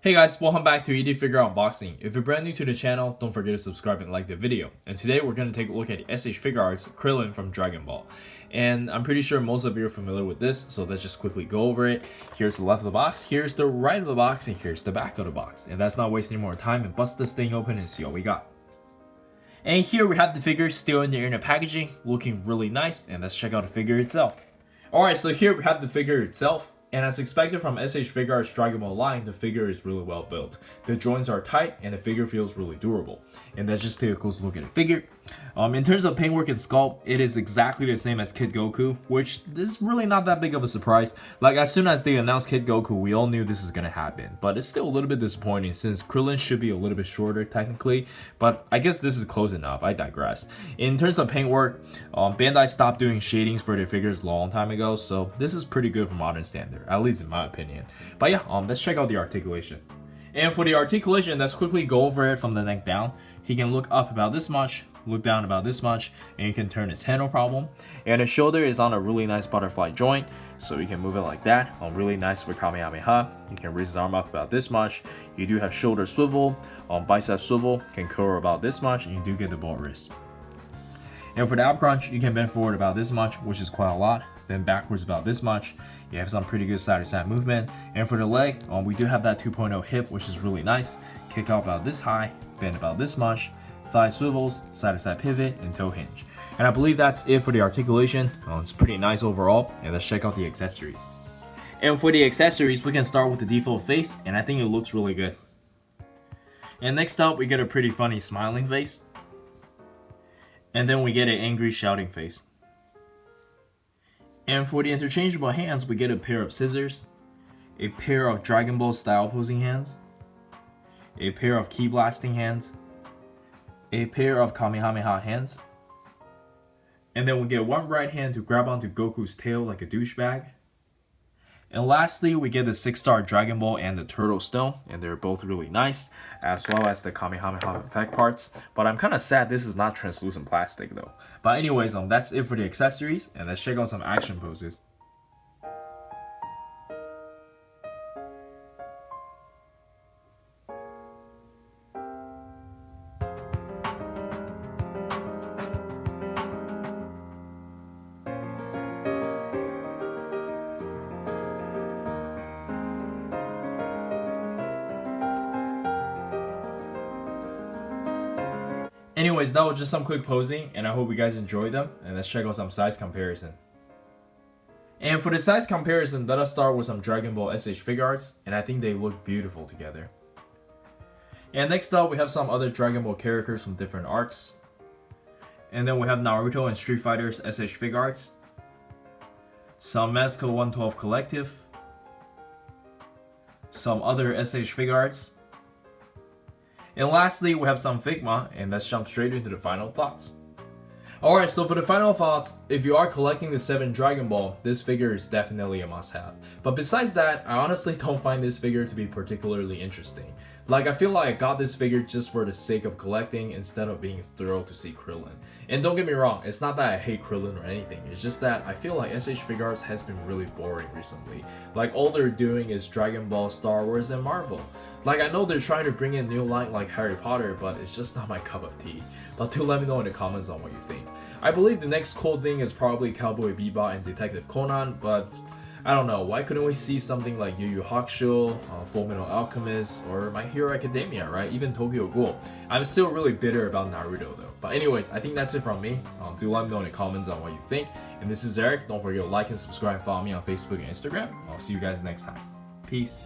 Hey guys, welcome back to Figure Unboxing. If you're brand new to the channel, don't forget to subscribe and like the video. And today we're going to take a look at the S.H.Figuarts Krillin from Dragon Ball. And I'm pretty sure most of you are familiar with this, so let's just quickly go over it. Here's the left of the box, here's the right of the box, and here's the back of the box. And that's not wasting any more time, and bust this thing open and see what we got. And here we have the figure still in the inner packaging, looking really nice, and let's check out the figure itself. Alright, so here we have the figure itself. And as expected from S.H.Figuarts Dragon Ball line, the figure is really well built. The joints are tight and the figure feels really durable. And let's just take a close look at the figure. In terms of paintwork and sculpt, it is exactly the same as Kid Goku, which is really not that big of a surprise. Like, as soon as they announced Kid Goku, we all knew this is gonna happen. But it's still a little bit disappointing since Krillin should be a little bit shorter technically. But I guess this is close enough, I digress. In terms of paintwork, Bandai stopped doing shadings for their figures a long time ago, so this is pretty good for modern standard, at least in my opinion. But yeah, let's check out the articulation. And for the articulation, let's quickly go over it from the neck down. He can look up about this much, look down about this much, and you can turn his head no problem. And the shoulder is on a really nice butterfly joint, so you can move it like that. Really nice for Kamehameha. You can raise his arm up about this much. You do have shoulder swivel, bicep swivel, can curl about this much, and you do get the ball wrist. And for the ab crunch, you can bend forward about this much, which is quite a lot. Then backwards about this much. You have some pretty good side-to-side movement. And for the leg, we do have that 2.0 hip, which is really nice. Kick out about this high, bend about this much, thigh swivels, side-to-side pivot, and toe hinge. And I believe that's it for the articulation. It's pretty nice overall. And let's check out the accessories. And for the accessories, we can start with the default face, and I think it looks really good. And next up, we get a pretty funny smiling face. And then we get an angry shouting face. And for the interchangeable hands, we get a pair of scissors, a pair of Dragon Ball style posing hands, a pair of key blasting hands, a pair of Kamehameha hands, and then we get one right hand to grab onto Goku's tail like a douchebag. And lastly, we get the 6-star Dragon Ball and the Turtle Stone, and they're both really nice, as well as the Kamehameha effect parts. But I'm kind of sad this is not translucent plastic though. But anyways, that's it for the accessories, and let's check out some action poses. Anyways, that was just some quick posing, and I hope you guys enjoyed them, and let's check out some size comparison. And for the size comparison, let us start with some Dragon Ball S.H.Figuarts, and I think they look beautiful together. And next up, we have some other Dragon Ball characters from different arcs. And then we have Naruto and Street Fighter's S.H.Figuarts, some Mesco 112 Collective, some other S.H.Figuarts, and lastly, we have some Figma, and let's jump straight into the final thoughts. Alright, so for the final thoughts, if you are collecting the 7 Dragon Ball, this figure is definitely a must-have. But besides that, I honestly don't find this figure to be particularly interesting. Like, I feel like I got this figure just for the sake of collecting instead of being thrilled to see Krillin. And don't get me wrong, it's not that I hate Krillin or anything, it's just that I feel like S.H.Figuarts has been really boring recently. Like, all they're doing is Dragon Ball, Star Wars, and Marvel. Like, I know they're trying to bring in new line like Harry Potter, but it's just not my cup of tea. But do let me know in the comments on what you think. I believe the next cool thing is probably Cowboy Bebop and Detective Conan, but I don't know, why couldn't we see something like Yu Yu Hakusho, Fullmetal Alchemist, or My Hero Academia, right? Even Tokyo Ghoul. I'm still really bitter about Naruto though. But anyways, I think that's it from me. Do let me know in the comments on what you think. And this is Eric. Don't forget to like and subscribe and follow me on Facebook and Instagram. I'll see you guys next time. Peace.